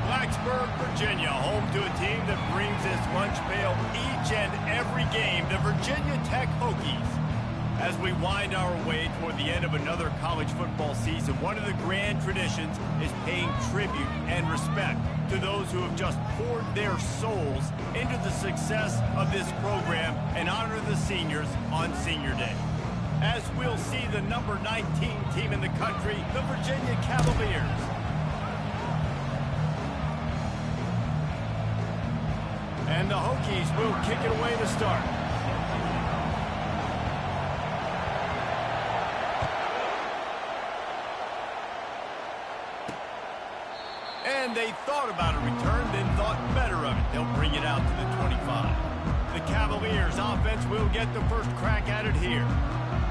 Blacksburg, Virginia, home to a team that brings its lunch pail each and every game, the Virginia Tech Hokies. As we wind our way toward the end of another college football season, one of the grand traditions is paying tribute and respect to those who have just poured their souls into the success of this program and honor the seniors on Senior Day. As we'll see the number 19 team in the country, the Virginia Cavaliers. And the Hokies will kick it away to start. And they thought about a return, then thought better of it. They'll bring it out to the 25. The Cavaliers offense will get the first crack at it here.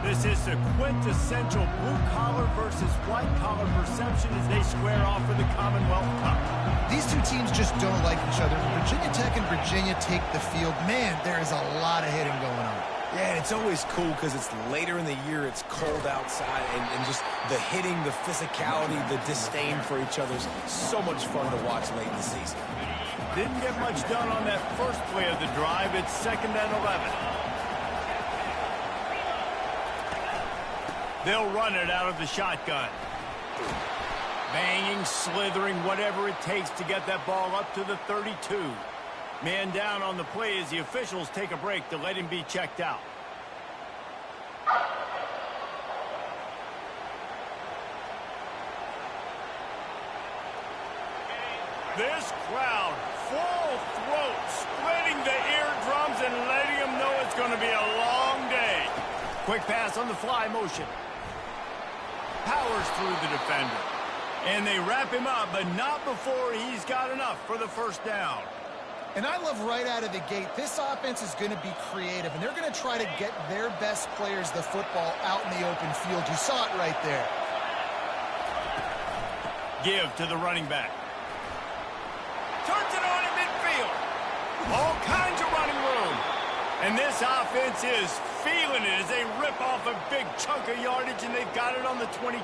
This is a quintessential blue-collar versus white-collar perception as they square off for the Commonwealth Cup. These two teams just don't like each other. Virginia Tech and Virginia take the field. Man, there is a lot of hitting going on. Yeah, and it's always cool because it's later in the year, it's cold outside, and just the hitting, the physicality, the disdain for each other is so much fun to watch late in the season. Didn't get much done on that first play of the drive. It's 2nd and 11. They'll run it out of the shotgun. Banging, slithering, whatever it takes to get that ball up to the 32. Man down on the play as the officials take a break to let him be checked out. This crowd, full throat, splitting the eardrums and letting them know it's going to be a long day. Quick pass on the fly motion. Powers through the defender. And they wrap him up, but not before he's got enough for the first down. And I love right out of the gate, this offense is going to be creative, and they're going to try to get their best players the football out in the open field. You saw it right there. Give to the running back. Turns it on in midfield. All kinds of running room. And this offense is feeling it as they rip off a big chunk of yardage, and they've got it on the 22.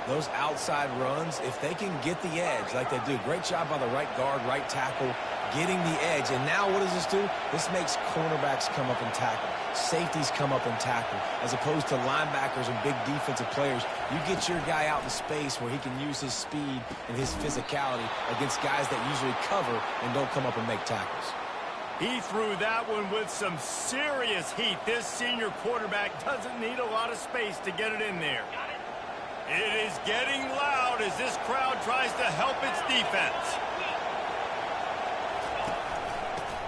Those outside runs, if they can get the edge like they do, great job by the right guard, right tackle, getting the edge. And now what does this do? This makes cornerbacks come up and tackle. Safeties come up and tackle. As opposed to linebackers and big defensive players, you get your guy out in space where he can use his speed and his physicality against guys that usually cover and don't come up and make tackles. He threw that one with some serious heat. This senior quarterback doesn't need a lot of space to get it in there. It is getting loud as this crowd tries to help its defense.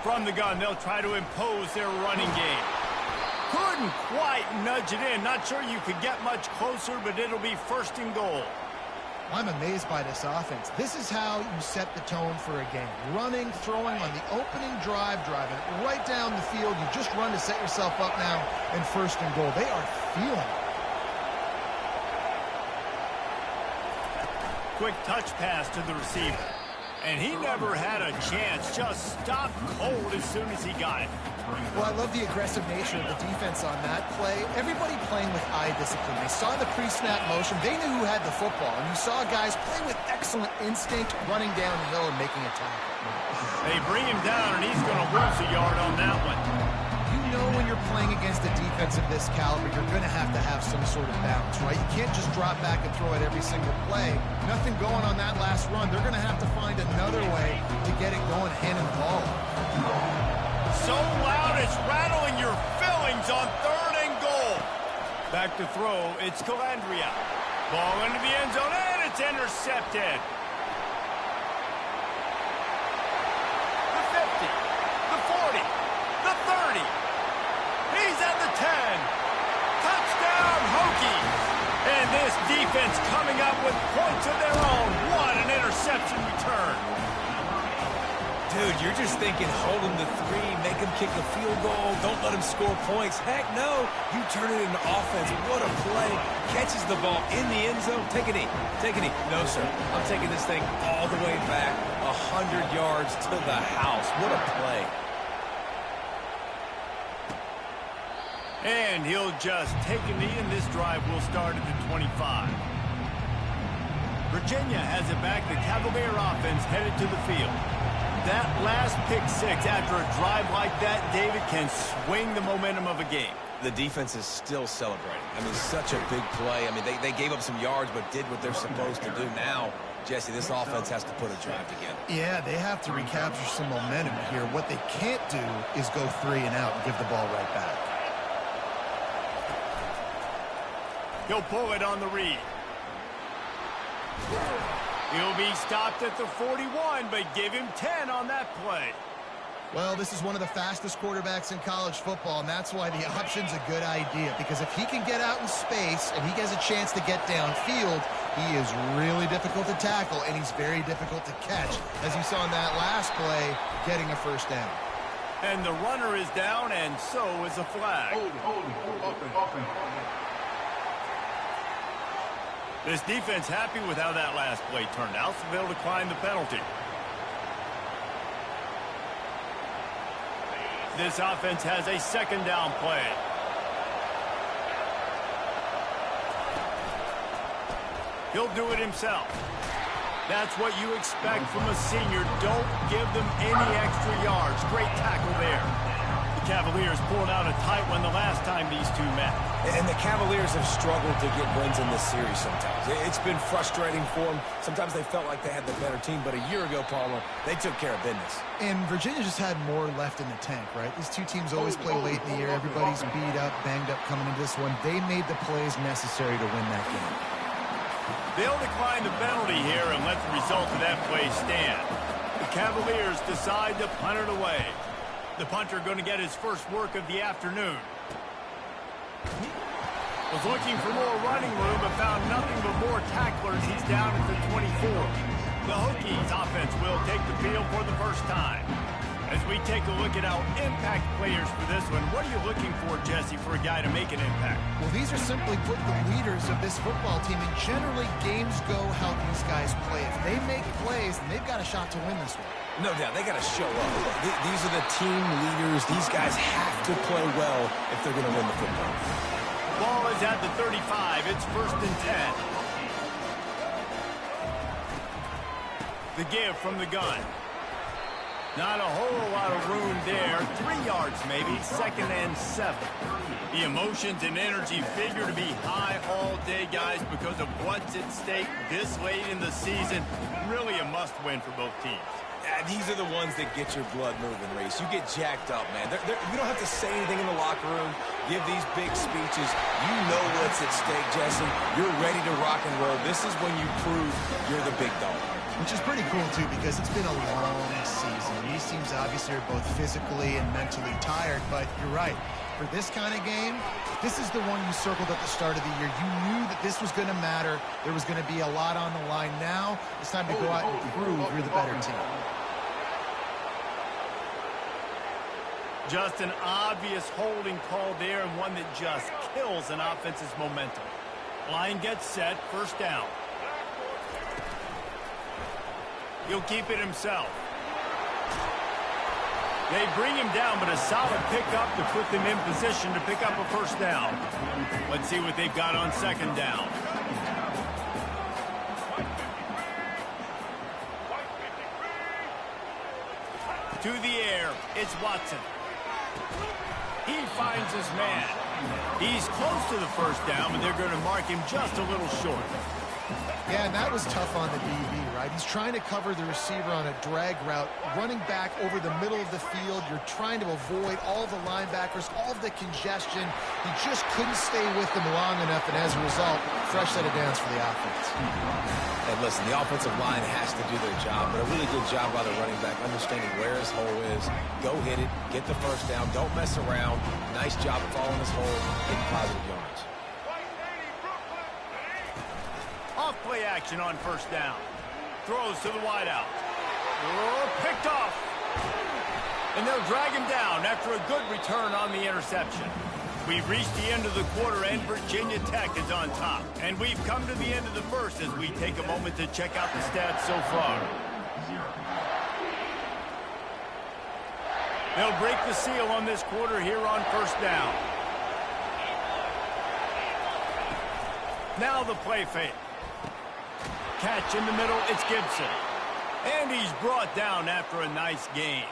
From the gun, they'll try to impose their running game. Couldn't quite nudge it in. Not sure you could get much closer, but it'll be 1st and goal. I'm amazed by this offense. This is how you set the tone for a game. Running, throwing on the opening drive, driving right down the field. You just run to set yourself up now in 1st and goal. They are feeling it. Quick touch pass to the receiver. And he never had a chance. Just stopped cold as soon as he got it. Well, I love the aggressive nature of the defense on that play. Everybody playing with eye discipline. They saw the pre-snap motion. They knew who had the football. And you saw guys play with excellent instinct, running downhill and making a tackle. They bring him down, and he's going to lose a yard on that one. You know when you're playing against a defense of this caliber, you're going to have some sort of balance, right? You can't just drop back and throw it every single play. Nothing going on that last run. They're going to have to find another way to get it going, handing the ball. So loud it's rattling your fillings on 3rd and goal. Back to throw, it's Calandria. Ball into the end zone, and it's intercepted. The 50, the 40, the 30. He's at the 10. Touchdown, Hokies. And this defense coming up with points of their own. What an interception return. Dude, you're just thinking hold him to 3, make him kick a field goal, don't let him score points. Heck no, you turn it into offense. What a play. Catches the ball in the end zone. Take a knee. Take a knee. No, sir. I'm taking this thing all the way back 100 yards to the house. What a play. And he'll just take a knee, and this drive will start at the 25. Virginia has it back. The Cavalier offense headed to the field. That last pick six after a drive like that, David, can swing the momentum of a game. The defense is still celebrating. I mean, such a big play. I mean, they gave up some yards but did what they're supposed to do. Now, Jesse, this offense has to put a drive together. Yeah, they have to recapture some momentum here. What they can't do is go 3 and out and give the ball right back. He'll pull it on the read. He'll be stopped at the 41, but give him 10 on that play. Well, this is one of the fastest quarterbacks in college football, and that's why the option's a good idea. Because if he can get out in space and he has a chance to get downfield, he is really difficult to tackle, and he's very difficult to catch. As you saw in that last play, getting a first down. And the runner is down, and so is a flag. Open. This defense happy with how that last play turned out, so they'll decline the penalty. This offense has a second down play. He'll do it himself. That's what you expect from a senior. Don't give them any extra yards. Great tackle there. The Cavaliers pulled out a tight one the last time these two met. And the Cavaliers have struggled to get wins in this series sometimes. It's been frustrating for them. Sometimes they felt like they had the better team, but a year ago, Palmer, they took care of business. And Virginia just had more left in the tank, right? These two teams always play late in the year. Everybody's beat up, banged up coming into this one. They made the plays necessary to win that game. They'll decline the penalty here and let the result of that play stand. The Cavaliers decide to punt it away. The punter going to get his first work of the afternoon. Was looking for more running room, but found nothing but more tacklers. He's down at the 24. The Hokies offense will take the field for the first time. As we take a look at our impact players for this one, what are you looking for, Jesse, for a guy to make an impact? Well, these are simply put the leaders of this football team, and generally games go how these guys play. If they make plays, then they've got a shot to win this one. No doubt, they got to show up. These are the team leaders. These guys have to play well if they're going to win the football. Ball is at the 35. It's 1st and 10. The give from the gun. Not a whole lot of room there. 3 yards maybe. 2nd and 7. The emotions and energy figure to be high all day, guys, because of what's at stake this late in the season. Really a must-win for both teams. These are the ones that get your blood moving, Reese. You get jacked up, man. You don't have to say anything in the locker room. Give these big speeches. You know what's at stake, Jesse. You're ready to rock and roll. This is when you prove you're the big dog. Which is pretty cool, too, because it's been a long season. These teams obviously are both physically and mentally tired, but you're right. For this kind of game, this is the one you circled at the start of the year. You knew that this was going to matter. There was going to be a lot on the line. Now, it's time to go out and prove you're the better team. Just an obvious holding call there, and one that just kills an offense's momentum. Line gets set, 1st down. He'll keep it himself. They bring him down, but a solid pickup to put them in position to pick up a 1st down. Let's see what they've got on 2nd down. To the air, it's Watson. He finds his man. He's close to the 1st down, but they're going to mark him just a little short. Yeah, and that was tough on the DB, right? He's trying to cover the receiver on a drag route, running back over the middle of the field. You're trying to avoid all the linebackers, all of the congestion. He just couldn't stay with them long enough, and as a result, fresh set of downs for the offense. And listen, the offensive line has to do their job, but a really good job by the running back, understanding where his hole is. Go hit it, get the 1st down, don't mess around. Nice job of following his hole, getting positive yards. Off play action on 1st down. Throws to the wideout. Oh, picked off. And they'll drag him down after a good return on the interception. We've reached the end of the quarter, and Virginia Tech is on top. And we've come to the end of the 1st as we take a moment to check out the stats so far. They'll break the seal on this quarter here on 1st down. Now the play fake. catch in the middle. It's Gibson. And he's brought down after a nice gain.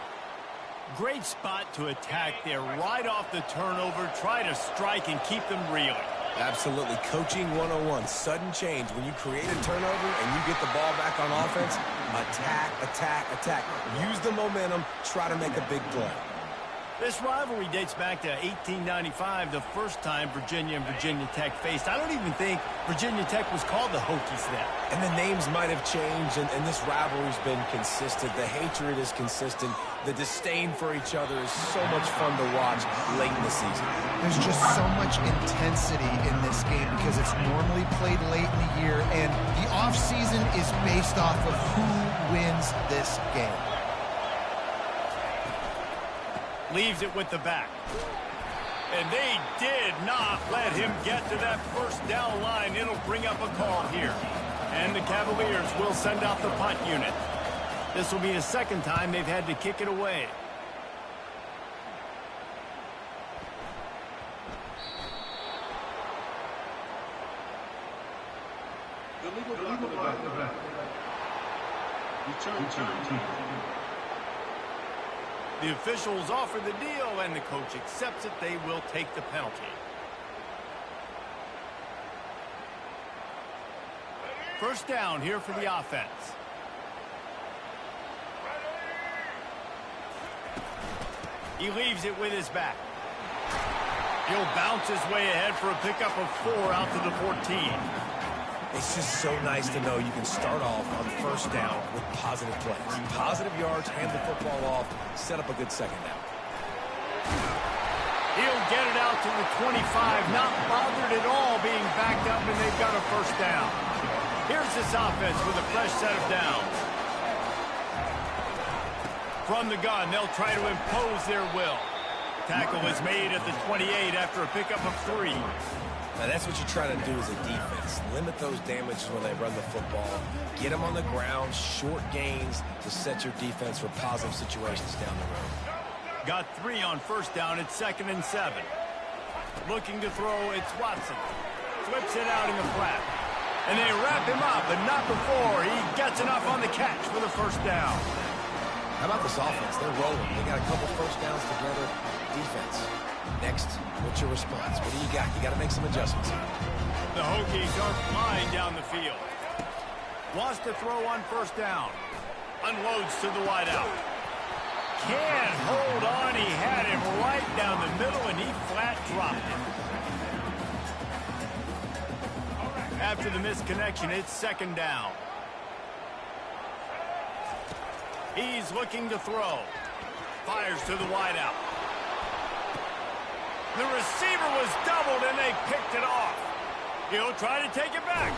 Great spot to attack there right off the turnover. Try to strike and keep them reeling. Absolutely. Coaching 101. Sudden change. When you create a turnover and you get the ball back on offense, attack, attack, attack. Use the momentum. Try to make a big play. This rivalry dates back to 1895, the first time Virginia and Virginia Tech faced. I don't even think Virginia Tech was called the Hokies then. And the names might have changed, and this rivalry's been consistent. The hatred is consistent. The disdain for each other is so much fun to watch late in the season. There's just so much intensity in this game because it's normally played late in the year, and the offseason is based off of who wins this game. Leaves it with the back. And they did not let him get to that first down line. It'll bring up a call here. And the Cavaliers will send out the punt unit. This will be the second time they've had to kick it away. The officials offer the deal, and the coach accepts it. They will take the penalty. First down here for the offense. He leaves it with his back. He'll bounce his way ahead for a pickup of 4 out to the 14. It's just so nice to know you can start off on first down with positive plays. Positive yards, hand the football off, set up a good second down. He'll get it out to the 25, not bothered at all being backed up, and they've got a first down. Here's this offense with a fresh set of downs. From the gun, they'll try to impose their will. Tackle is made at the 28 after a pickup of 3. Now, that's what you try to do as a defense. Limit those damages when they run the football. Get them on the ground, short gains to set your defense for positive situations down the road. Got 3 on first down. It's 2nd and 7. Looking to throw, it's Watson. Flips it out in the flat. And they wrap him up, but not before he gets enough on the catch for the first down. How about this offense? They're rolling. They got a couple first downs together. Defense. Next, what's your response? What do you got? You got to make some adjustments here. The Hokies are flying down the field. Wants to throw on first down. Unloads to the wideout. Can't hold on. He had him right down the middle, and he flat dropped it. After the misconnection, it's 2nd down. He's looking to throw. Fires to the wideout. The receiver was doubled, and they picked it off. He'll try to take it back.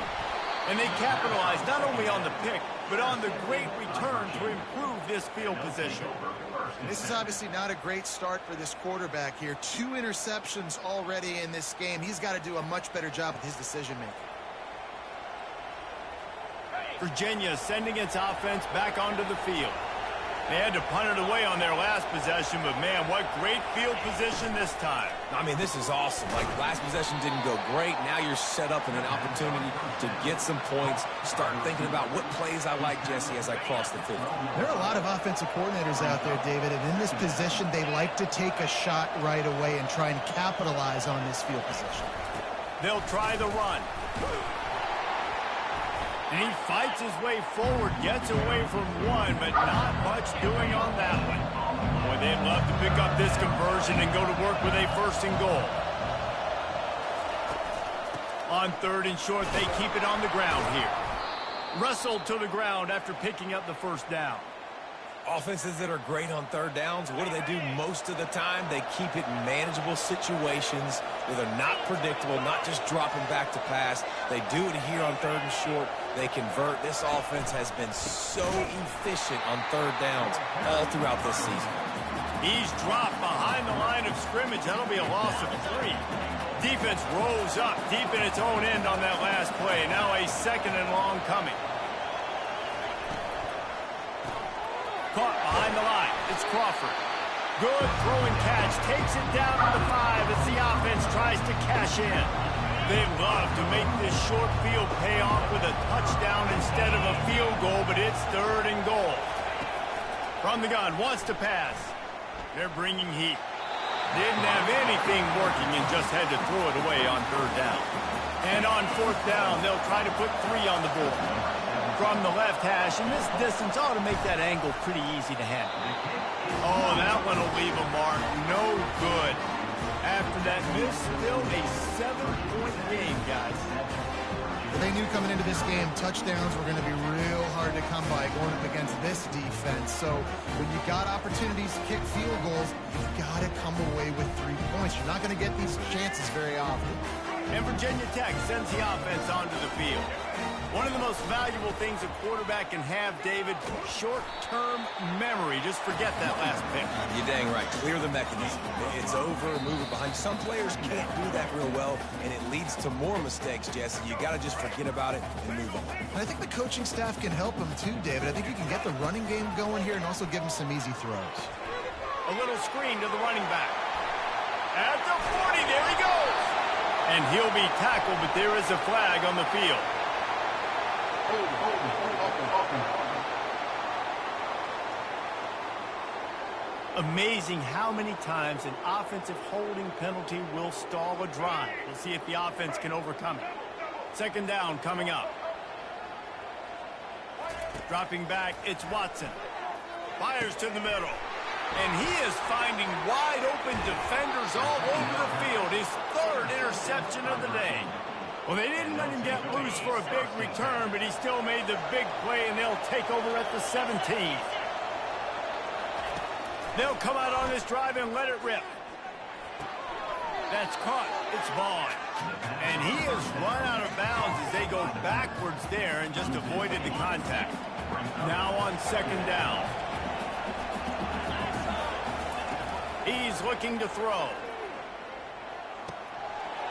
And they capitalize not only on the pick, but on the great return to improve this field position. This is obviously not a great start for this quarterback here. 2 interceptions already in this game. He's got to do a much better job with his decision-making. Virginia sending its offense back onto the field. They had to punt it away on their last possession, but man, what great field position this time. I mean, this is awesome. Like, last possession didn't go great. Now you're set up in an opportunity to get some points. Starting thinking about what plays I like, Jesse, as I cross the field. There are a lot of offensive coordinators out there, David, and in this position, they like to take a shot right away and try and capitalize on this field position. They'll try the run. And he fights his way forward, gets away from 1, but not much doing on that one. Boy, they'd love to pick up this conversion and go to work with a 1st and goal. On 3rd and short, they keep it on the ground here. Wrestled to the ground after picking up the first down. Offenses that are great on 3rd downs, what do most of the time? They keep it in manageable situations where they're not predictable, not just dropping back to pass. They do it here on 3rd and short. They convert. This offense has been so efficient on 3rd downs all throughout this season. He's dropped behind the line of scrimmage. That'll be a loss of 3. Defense rolls up deep in its own end on that last play. Now a 2nd and long coming. Caught behind the line. It's Crawford. Good throwing catch. Takes it down to the 5 as the offense tries to cash in. They love to make this short field pay off with a touchdown instead of a field goal, but it's 3rd and goal. From the gun, wants to pass. They're bringing heat. Didn't have anything working and just had to throw it away on 3rd down. And on 4th down, they'll try to put 3 on the board. From the left hash, and this distance ought to make that angle pretty easy to handle. Oh, that one will leave a mark. No good. After that miss, still a 7-point game, guys. Well, they knew coming into this game, touchdowns were going to be real hard to come by going up against this defense. So when you got opportunities to kick field goals, you've got to come away with 3 points. You're not going to get these chances very often. And Virginia Tech sends the offense onto the field. One of the most valuable things a quarterback can have, David, short-term memory. Just forget that last pick. You're dang right. Clear the mechanism. It's over, move it behind. Some players can't do that real well, and it leads to more mistakes, Jesse. You got to just forget about it and move on. And I think the coaching staff can help him too, David. I think you can get the running game going here and also give him some easy throws. A little screen to the running back. At the 40, there he goes. And he'll be tackled, but there is a flag on the field. Amazing how many times an offensive holding penalty will stall a drive. We'll see if the offense can overcome it. 2nd down coming up. Dropping back, it's Watson. Fires to the middle. And he is finding wide open defenders all over the field. His 3rd interception of the day. Well, they didn't let him get loose for a big return, but he still made the big play, and they'll take over at the 17. They'll come out on this drive and let it rip. That's caught. It's Vaughn. And he has run out of bounds as they go backwards there and just avoided the contact. Now on 2nd down. He's looking to throw.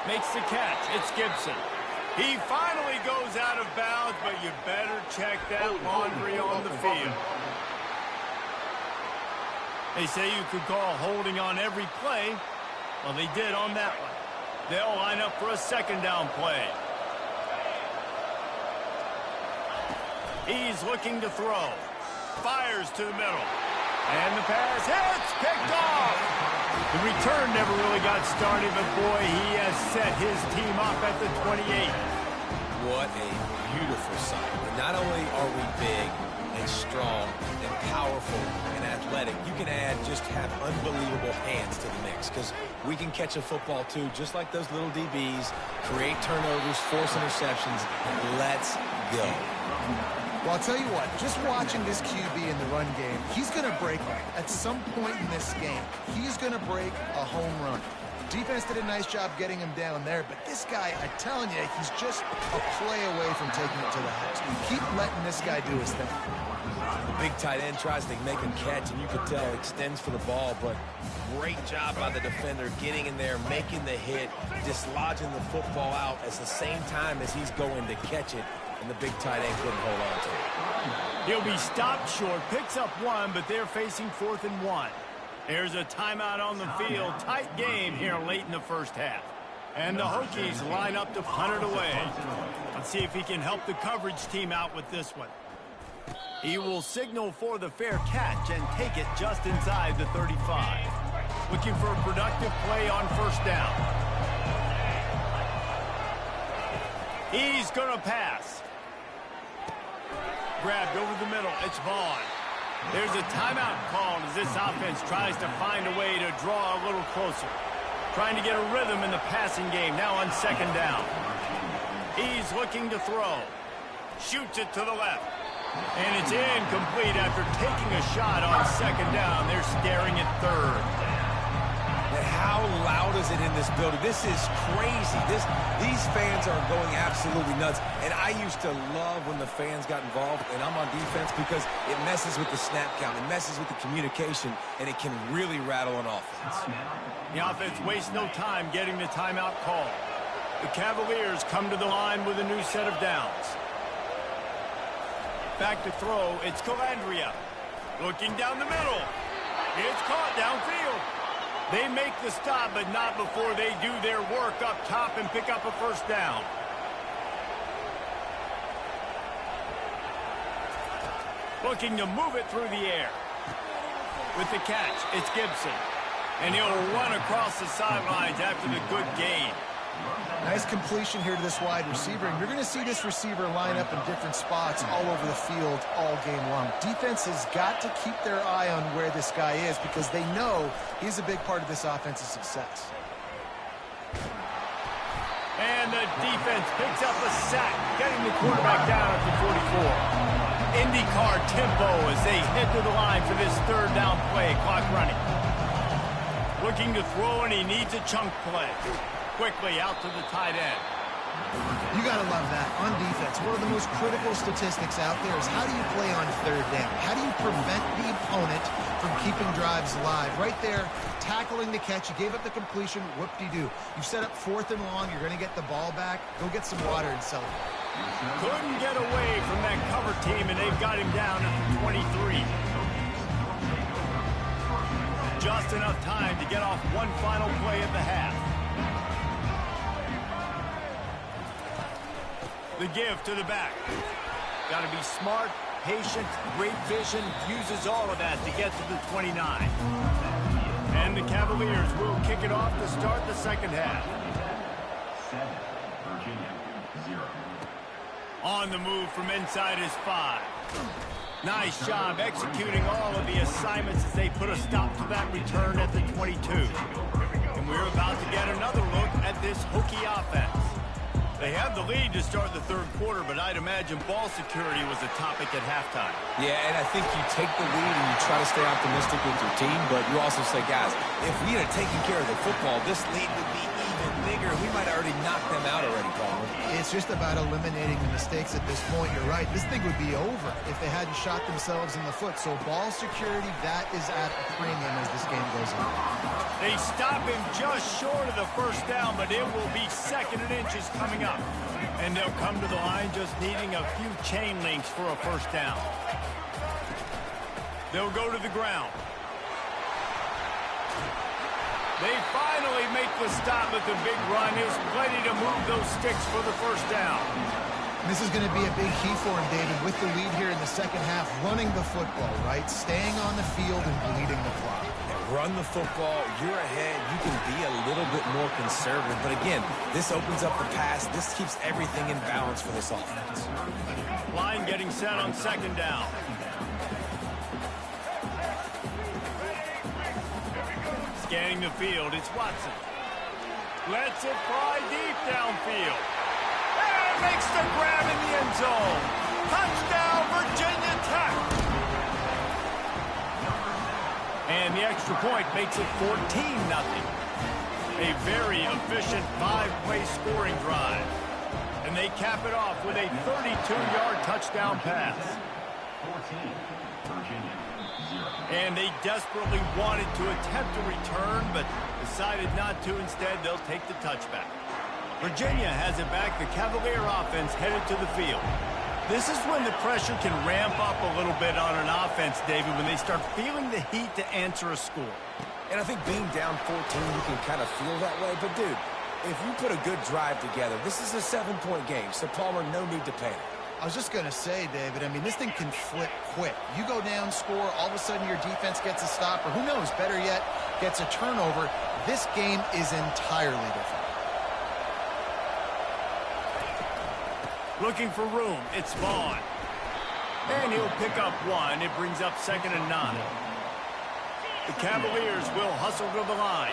Makes the catch. It's Gibson. He finally goes out of bounds, but you better check that laundry on the field. They say you could call holding on every play. Well, they did on that one. They'll line up for a 2nd down play. He's looking to throw. Fires to the middle. And the pass hits, picked off. The return never really got started, but boy, he has set his team up at the 28. What a beautiful sight. And not only are we big and strong and powerful and athletic, you can have unbelievable hands to the mix because we can catch a football too, just like those little DBs, create turnovers, force interceptions, and let's go. Well, I'll tell you what, just watching this QB in the run game, he's going to break at some point in this game. He's going to break a home run. Defense did a nice job getting him down there, but this guy, I'm telling you, he's just a play away from taking it to the house. Keep letting this guy do his thing. The big tight end tries to make him catch, and you can tell extends for the ball, but great job by the defender getting in there, making the hit, dislodging the football out at the same time as he's going to catch it. And the big tight end couldn't hold on to it. He'll be stopped short, picks up 1, but they're facing 4th and 1. There's a timeout on the field. Tight game here late in the first half. And the Hokies line up to punt it away. Let's see if he can help the coverage team out with this one. He will signal for the fair catch and take it just inside the 35. Looking for a productive play on 1st down. He's going to pass. Grabbed over the middle. It's Vaughn. There's a timeout called as this offense tries to find a way to draw a little closer. Trying to get a rhythm in the passing game. Now on 2nd down. He's looking to throw. Shoots it to the left. And it's incomplete after taking a shot on 2nd down. They're staring at 3rd. How loud is it in this building? This is crazy. These fans are going absolutely nuts. And I used to love when the fans got involved, and I'm on defense because it messes with the snap count. It messes with the communication, and it can really rattle an offense. The offense wastes no time getting the timeout call. The Cavaliers come to the line with a new set of downs. Back to throw. It's Calandria. Looking down the middle. It's caught downfield. They make the stop, but not before they do their work up top and pick up a first down. Looking to move it through the air. With the catch, it's Gibson. And he'll run across the sidelines after the good gain. Nice completion here to this wide receiver, and you're going to see this receiver line up in different spots all over the field all game long. Defense has got to keep their eye on where this guy is because they know he's a big part of this offense's success. And the defense picks up a sack, getting the quarterback down at the 44. IndyCar tempo as they head to the line for this third down play. Clock running. Looking to throw, and he needs a chunk play. Quickly out to the tight end. You got to love that. On defense, one of the most critical statistics out there is how do you play on third down? How do you prevent the opponent from keeping drives alive? Right there, tackling the catch. You gave up the completion. Whoop-de-doo. You set up 4th and long. You're going to get the ball back. Go get some water and celebrate. Couldn't get away from that cover team, and they've got him down at the 23. Just enough time to get off one final play at the half. The give to the back. Got to be smart, patient, great vision, uses all of that to get to the 29. And the Cavaliers will kick it off to start the second half. 7, Virginia, 0. On the move from inside his 5. Nice job executing all of the assignments as they put a stop to that return at the 22. And we're about to get another look at this Hokie offense. They have the lead to start the third quarter, but I'd imagine ball security was a topic at halftime. Yeah, and I think you take the lead and you try to stay optimistic with your team, but you also say, guys, if we had taken care of the football, this lead would be even bigger. We might have already knocked them out already, Palmer. It's just about eliminating the mistakes at this point. You're right. This thing would be over if they hadn't shot themselves in the foot. So ball security, that is at a premium as this game goes on. They stop him just short of the first down, but it will be 2nd and inches coming up. And they'll come to the line just needing a few chain links for a first down. They'll go to the ground. They finally make the stop, but the big run is plenty to move those sticks for the first down. This is going to be a big key for him, David, with the lead here in the second half, running the football, right? Staying on the field and bleeding the clock. Run the football, you're ahead, you can be a little bit more conservative. But again, this opens up the pass. This keeps everything in balance for this offense. Line getting set on 2nd down. Scanning the field, it's Watson. Lets it fly deep downfield. And makes the grab in the end zone. Touchdown, Virginia Tech. And the extra point makes it 14-0. A very efficient 5-play scoring drive. And they cap it off with a 32-yard touchdown pass. 14, Virginia, 0. And they desperately wanted to attempt a return, but decided not to. Instead, they'll take the touchback. Virginia has it back. The Cavalier offense headed to the field. This is when the pressure can ramp up a little bit on an offense, David, when they start feeling the heat to answer a score. And I think being down 14, you can kind of feel that way. But, dude, if you put a good drive together, this is a 7-point game. So, Palmer, no need to panic. I was just going to say, David, I mean, this thing can flip quick. You go down, score, all of a sudden your defense gets a stop, or who knows, better yet, gets a turnover. This game is entirely different. Looking for room, it's Vaughn. And he'll pick up 1. It brings up 2nd and 9. The Cavaliers will hustle to the line.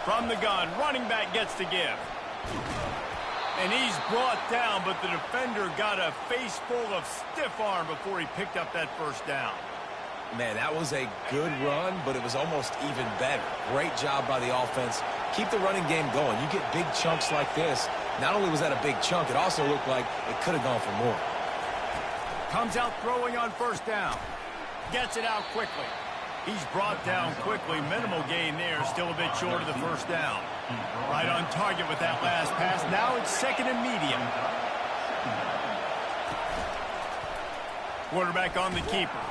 From the gun, running back gets the give. And he's brought down, but the defender got a face full of stiff arm before he picked up that first down. Man, that was a good run, but it was almost even better. Great job by the offense. Keep the running game going. You get big chunks like this. Not only was that a big chunk, it also looked like it could have gone for more. Comes out throwing on first down. Gets it out quickly. He's brought down quickly. Minimal gain there. Still a bit short of the first down. Right on target with that last pass. Now it's 2nd and medium. Quarterback on the keeper.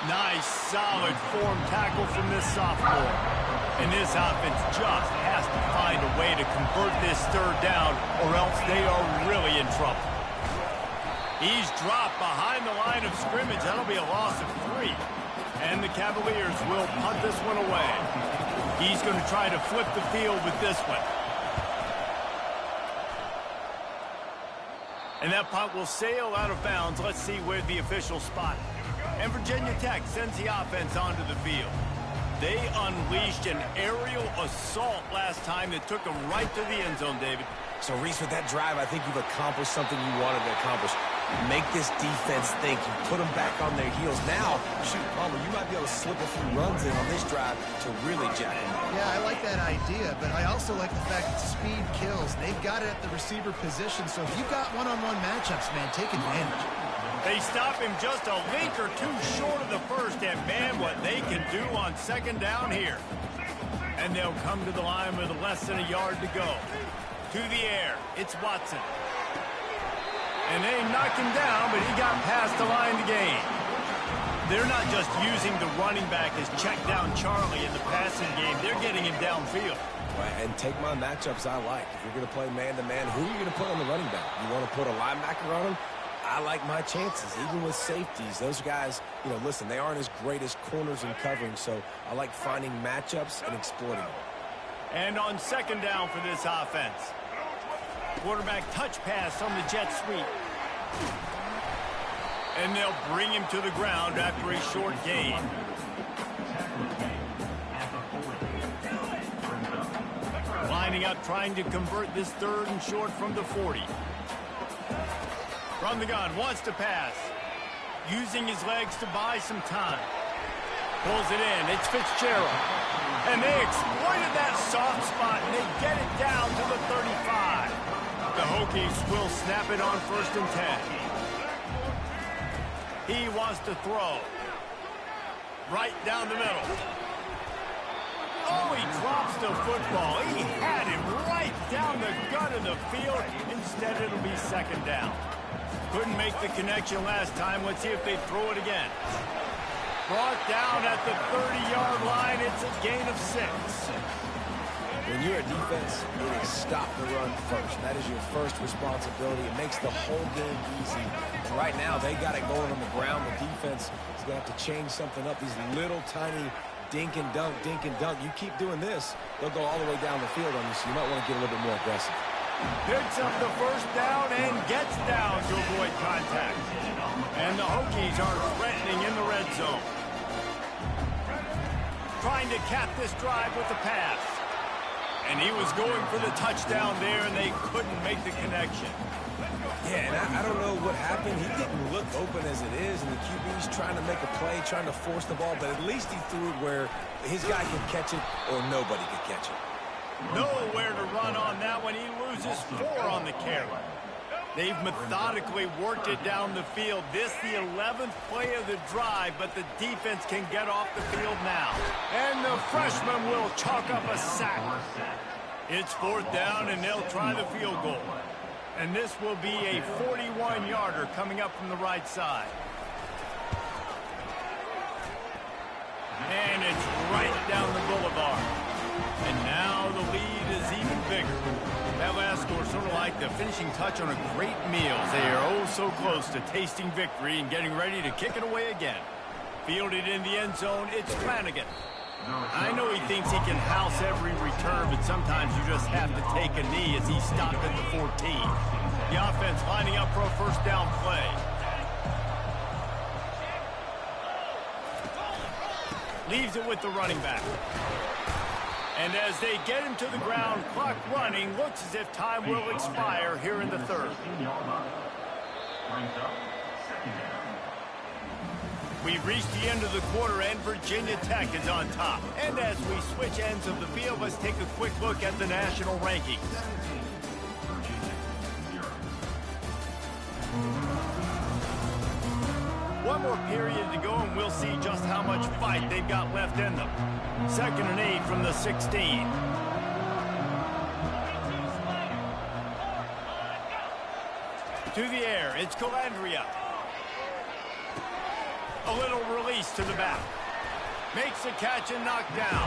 Nice, solid form tackle from this sophomore. And this offense just has to find a way to convert this third down, or else they are really in trouble. He's dropped behind the line of scrimmage. That'll be a loss of 3. And the Cavaliers will punt this one away. He's going to try to flip the field with this one. And that punt will sail out of bounds. Let's see where the officials spot it. And Virginia Tech sends the offense onto the field. They unleashed an aerial assault last time that took them right to the end zone, David. So, Reese, with that drive, I think you've accomplished something you wanted to accomplish. Make this defense think. You put them back on their heels. Now, shoot, Palmer, you might be able to slip a few runs in on this drive to really jack them up. Yeah, I like that idea, but I also like the fact that speed kills. They've got it at the receiver position, so if you've got one-on-one matchups, man, take advantage. They stop him just a link or two short of the first, and man, what they can do on second down here. And they'll come to the line with less than a yard to go. To the air, it's Watson. And they knocked him down, but he got past the line to gain. They're not just using the running back as check down Charlie in the passing game. They're getting him downfield. Right, and take my matchups I like. If you're going to play man-to-man, who are you going to put on the running back? You want to put a linebacker on him? I like my chances, even with safeties. Those guys, listen, they aren't as great as corners and covering, so I like finding matchups and exploiting them. And on second down for this offense. Quarterback touch pass on the jet sweep. And they'll bring him to the ground after a short gain. Lining up, trying to convert this third and short from the 40. From the gun, wants to pass. Using his legs to buy some time. Pulls it in, it's Fitzgerald. And they exploited that soft spot, and they get it down to the 35. The Hokies will snap it on 1st and 10. He wants to throw. Right down the middle. Oh, he drops the football. He had him right down the gut of the field. Instead, it'll be second down. Couldn't make the connection last time. Let's see if they throw it again. Brought down at the 30-yard line. It's a gain of 6. When you're a defense, it is stop the run first. That is your first responsibility. It makes the whole game easy. And right now, they got it going on the ground. The defense is going to have to change something up. These little tiny dink and dunk, dink and dunk. You keep doing this, they'll go all the way down the field on you, so you might want to get a little bit more aggressive. Picks up the first down and gets down to avoid contact. And the Hokies are threatening in the red zone. Trying to cap this drive with the pass. And he was going for the touchdown there, and they couldn't make the connection. Yeah, and I don't know what happened. He didn't look open as it is, and the QB's trying to make a play, trying to force the ball, but at least he threw it where his guy could catch it or nobody could catch it. Nowhere to run on that one. He loses 4 on the carry. They've methodically worked it down the field. This the 11th play of the drive, but the defense can get off the field now. And the freshman will chalk up a sack. It's 4th down, and they'll try the field goal. And this will be a 41-yarder coming up from the right side. And it's right down the boulevard. And now the lead is even bigger. That last score sort of like the finishing touch on a great meal. They are oh so close to tasting victory and getting ready to kick it away again. Fielded in the end zone, it's Flanagan. I know he thinks he can house every return, but sometimes you just have to take a knee as he stopped at the 14. The offense lining up for a first down play. Leaves it with the running back. And as they get him to the ground, clock running, looks as if time will expire here in the third. We've reached the end of the quarter, and Virginia Tech is on top. And as we switch ends of the field, let's take a quick look at the national rankings. One more period to go, and we'll see just how much fight they've got left in them. 2nd and 8 from the 16. To the air, it's Calandria. A little release to the back. Makes a catch and knocked down.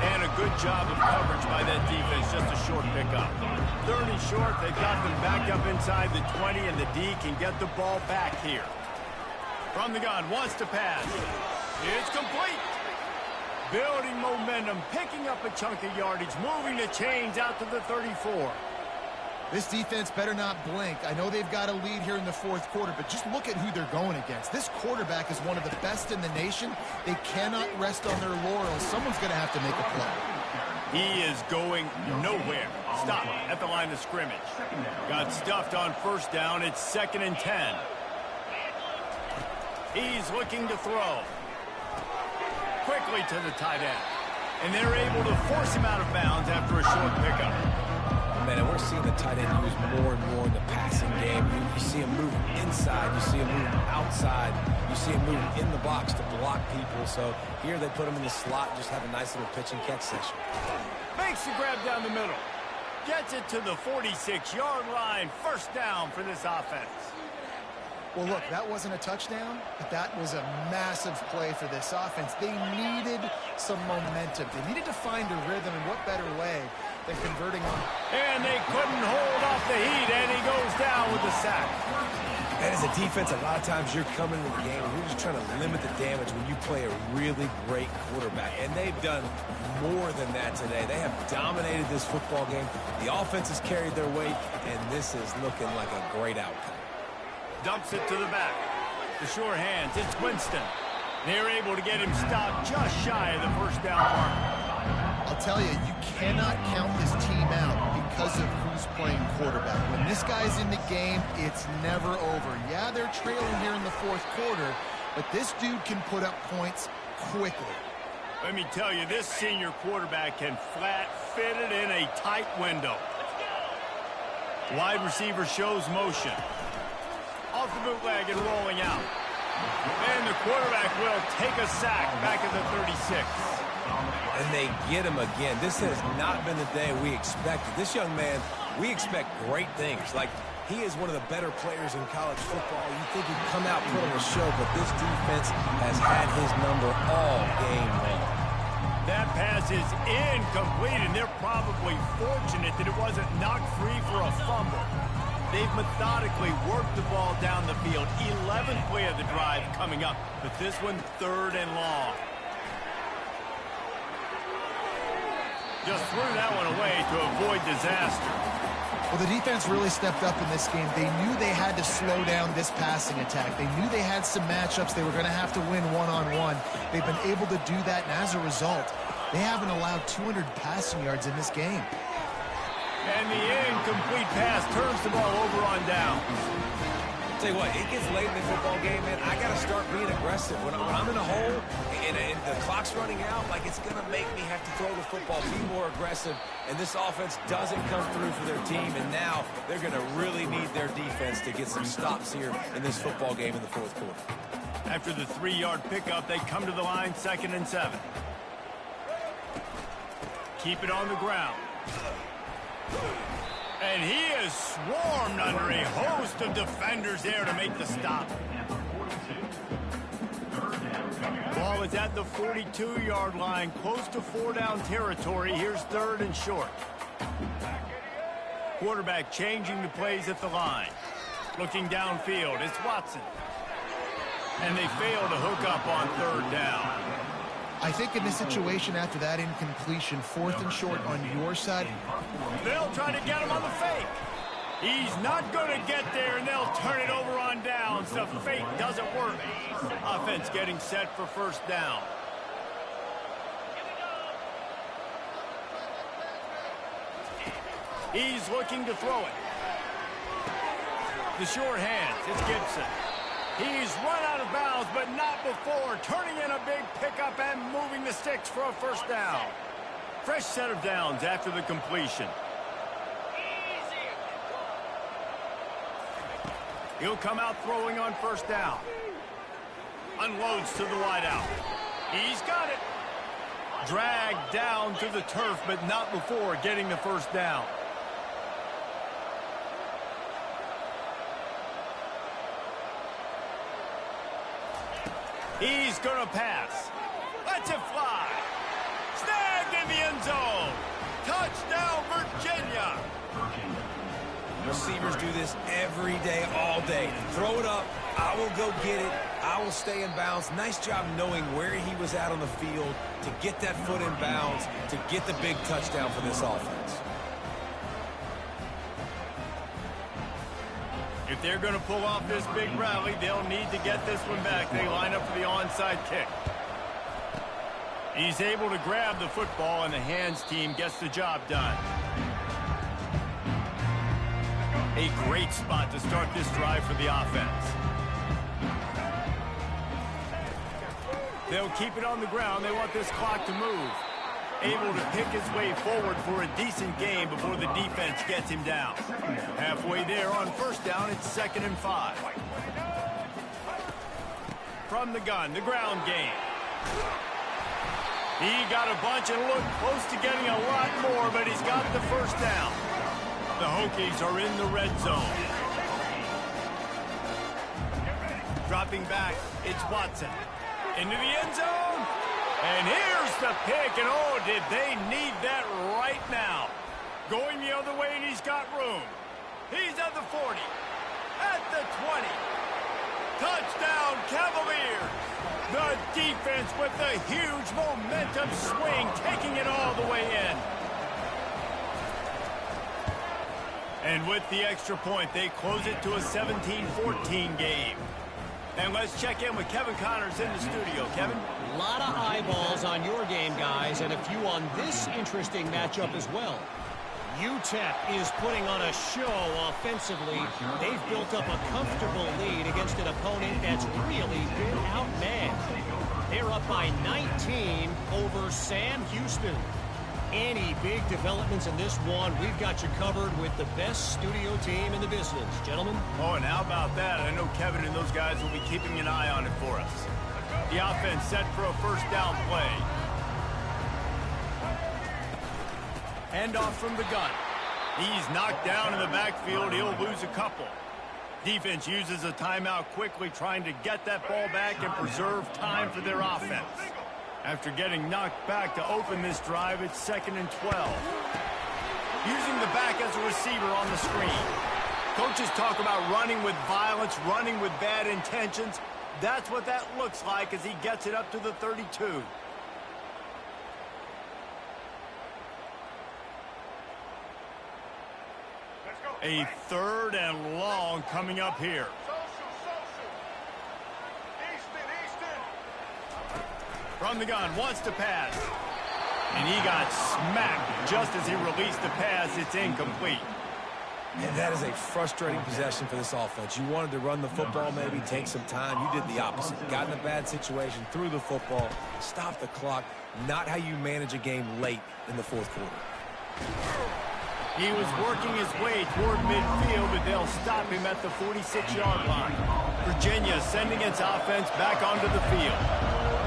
And a good job of coverage by that defense. Just a short pickup. 3rd and short. They've got them back up inside the 20, and the D can get the ball back here. From the gun, wants to pass. It's complete. Building momentum, picking up a chunk of yardage, moving the chains out to the 34. This defense better not blink. I know they've got a lead here in the 4th quarter, but just look at who they're going against. This quarterback is one of the best in the nation. They cannot rest on their laurels. Someone's going to have to make a play. He is going nowhere. Stop at the line of scrimmage. Got stuffed on 1st down. It's 2nd and 10. He's looking to throw. Quickly to the tight end. And they're able to force him out of bounds after a short pickup. Man, and we're seeing the tight end used more and more in the passing game. You see him move inside. You see him move outside. You see him move in the box to block people. So here they put him in the slot and just have a nice little pitch and catch session. Makes the grab down the middle. Gets it to the 46-yard line. 1st down for this offense. Well, look, that wasn't a touchdown, but that was a massive play for this offense. They needed some momentum. They needed to find a rhythm, and what better way than converting on. And they couldn't hold off the heat, and he goes down with the sack. And as a defense, a lot of times you're coming into the game and you're just trying to limit the damage when you play a really great quarterback. And they've done more than that today. They have dominated this football game. The offense has carried their weight, and this is looking like a great outcome. Dumps it to the back. The sure hands. It's Winston. They're able to get him stopped just shy of the 1st down mark. I'll tell you, you cannot count this team out because of who's playing quarterback. When this guy's in the game, it's never over. Yeah, they're trailing here in the 4th quarter, but this dude can put up points quickly. Let me tell you, this senior quarterback can flat fit it in a tight window. Wide receiver shows motion. Off the bootleg and rolling out. And the quarterback will take a sack back at the 36. And they get him again. This has not been the day we expected. This young man, we expect great things. Like, he is one of the better players in college football. You think he'd come out and put on a show, but this defense has had his number all game long. That pass is incomplete, and they're probably fortunate that it wasn't knocked free for a fumble. They've methodically worked the ball down the field. 11th play of the drive coming up, but this one 3rd and long. Just threw that one away to avoid disaster. Well, the defense really stepped up in this game. They knew they had to slow down this passing attack. They knew they had some matchups they were going to have to win one-on-one. They've been able to do that, and as a result, they haven't allowed 200 passing yards in this game. And the incomplete pass turns the ball over on down. Tell you what, it gets late in the football game, man. I got to start being aggressive. When I'm in a hole and the clock's running out, like, it's going to make me have to throw the football, be more aggressive. And this offense doesn't come through for their team, and now they're going to really need their defense to get some stops here in this football game in the 4th quarter. After the 3-yard pickup, they come to the line, 2nd and 7. Keep it on the ground. And he is swarmed under a host of defenders there to make the stop. Ball is at the 42-yard line, close to 4-down territory. Here's 3rd and short. Quarterback changing the plays at the line. Looking downfield, it's Watson. And they fail to hook up on 3rd down. I think in this situation after that incompletion, 4th and short on your side. They'll try to get him on the fake. He's not going to get there, and they'll turn it over on downs. The fake doesn't work. Offense getting set for 1st down. He's looking to throw it. The short hands, it's Gibson. He's run out of bounds, but not before. Turning in a big pickup and moving the sticks for a 1st down. Fresh set of downs after the completion. He'll come out throwing on 1st down. Unloads to the wideout. He's got it. Dragged down to the turf, but not before getting the 1st down. going to pass. Lets it fly. Snagged in the end zone. Touchdown, Virginia. Receivers do this every day, all day. Throw it up. I will go get it. I will stay in bounds. Nice job knowing where he was at on the field to get that foot in bounds, to get the big touchdown for this offense. If they're going to pull off this big rally, they'll need to get this one back. They line up for the onside kick. He's able to grab the football, and the hands team gets the job done. A great spot to start this drive for the offense. They'll keep it on the ground. They want this clock to move. Able to pick his way forward for a decent gain before the defense gets him down. Halfway there on first down, it's 2nd and 5. From the gun, the ground game. He got a bunch and looked close to getting a lot more, but he's got the first down. The Hokies are in the red zone. Dropping back, it's Watson. Into the end zone. And here's the pick, and oh, did they need that right now. Going the other way, and he's got room. He's at the 40. At the 20. Touchdown, Cavaliers. The defense with the huge momentum swing, taking it all the way in. And with the extra point, they close it to a 17-14 game. And let's check in with Kevin Connors in the studio. Kevin? A lot of eyeballs on your game, guys, and a few on this interesting matchup as well. UTEP is putting on a show offensively. They've built up a comfortable lead against an opponent that's really been outmanned. They're up by 19 over Sam Houston. Any big developments in this one, we've got you covered with the best studio team in the business. Gentlemen? Oh, and how about that? I know Kevin and those guys will be keeping an eye on it for us. The offense set for a first down play. Handoff from the gun. He's knocked down in the backfield. He'll lose a couple. Defense uses a timeout quickly, trying to get that ball back and preserve time for their offense. After getting knocked back to open this drive, it's 2nd and 12. Using the back as a receiver on the screen. Coaches talk about running with violence, running with bad intentions. That's what that looks like as he gets it up to the 32. A 3rd and long coming up here. From the gun, wants to pass. And he got smacked just as he released the pass. It's incomplete. And that is a frustrating possession for this offense. You wanted to run the football, maybe take some time. You did the opposite. Got in a bad situation, threw the football, stopped the clock. Not how you manage a game late in the 4th quarter. He was working his way toward midfield, but they'll stop him at the 46-yard line. Virginia sending its offense back onto the field.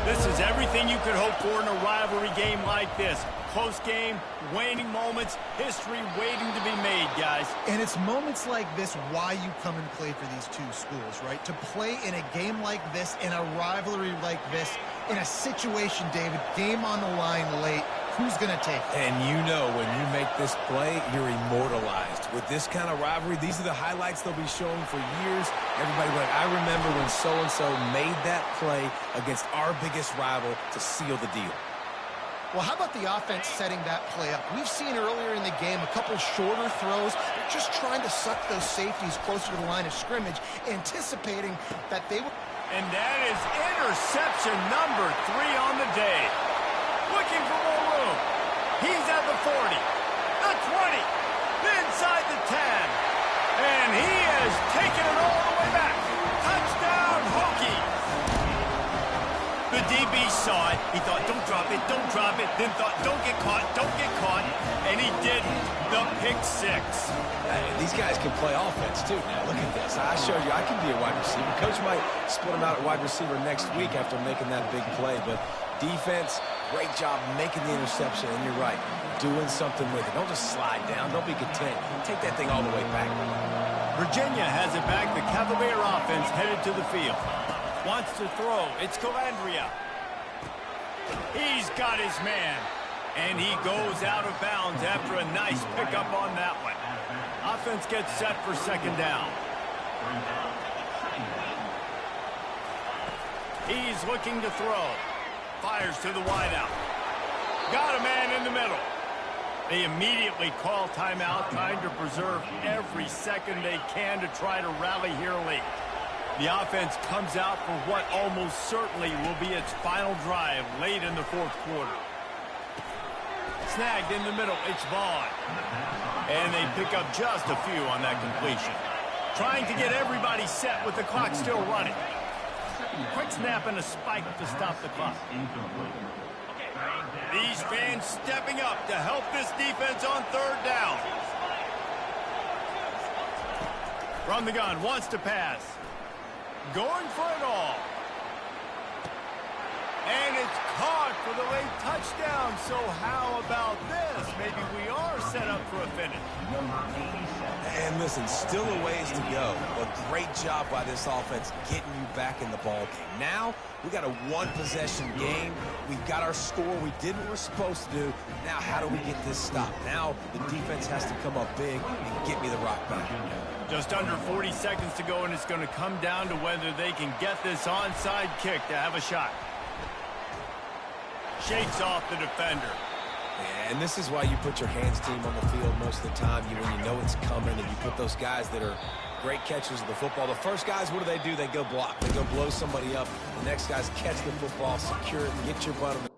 This is everything you could hope for in a rivalry game like this. Close game, waning moments, history waiting to be made, guys. And it's moments like this why you come and play for these two schools, right? To play in a game like this, in a rivalry like this, in a situation, David, game on the line late, who's going to take it? And you know when you make this play, you're immortalized. With this kind of rivalry, these are the highlights they'll be showing for years. Everybody like, I remember when so-and-so made that play against our biggest rival to seal the deal. Well, how about the offense setting that play up? We've seen earlier in the game a couple shorter throws. They're just trying to suck those safeties closer to the line of scrimmage, anticipating that they would... And that is interception number 3 on the day. Looking for more room. He's at the 40, the 20, inside the 10. And he has taken it all the way back. Touchdown, Hokies. The DB saw it. He thought, don't drop it, don't drop it. Then thought, don't get caught, don't get caught. And he didn't. The pick 6. These guys can play offense, too. Now, look at this. I showed you I can be a wide receiver. Coach might split him out at wide receiver next week after making that big play. But defense, great job making the interception. And you're right, doing something with it. Don't just slide down. Don't be content. Take that thing all the way back. Virginia has it back. The Cavalier offense headed to the field. Wants to throw. It's Calandria. He's got his man. And he goes out of bounds after a nice pickup on that one. Offense gets set for second down. He's looking to throw. Fires to the wideout. Got a man in the middle. They immediately call timeout, trying to preserve every second they can to try to rally here late. The offense comes out for what almost certainly will be its final drive late in the fourth quarter. Snagged in the middle, it's Vaughn. And they pick up just a few on that completion. Trying to get everybody set with the clock still running. Quick snap and a spike to stop the clock. These fans stepping up to help this defense on third down. From the gun, wants to pass. Going for it all. And it's caught for the late touchdown. So how about this? Maybe we are set up for a finish. And listen, still a ways to go, but great job by this offense getting you back in the ball game. Now, we got a one-possession game. We've got our score. We did what we're supposed to do. Now, how do we get this stopped? Now, the defense has to come up big and get me the rock back. Just under 40 seconds to go, and it's going to come down to whether they can get this onside kick to have a shot. Shakes off the defender. Yeah, and this is why you put your hands team on the field most of the time. When you know it's coming, and you put those guys that are great catchers of the football. The first guys, what do? They go block. They go blow somebody up. The next guys catch the football, secure it, and get your butt on the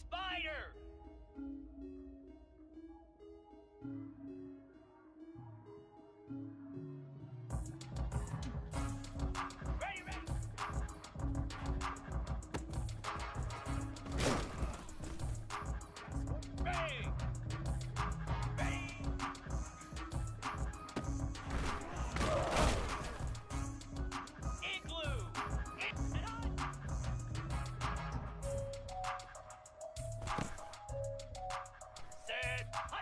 Spider! Ready, ready! Bang! Bang! Igloo! And on! Set!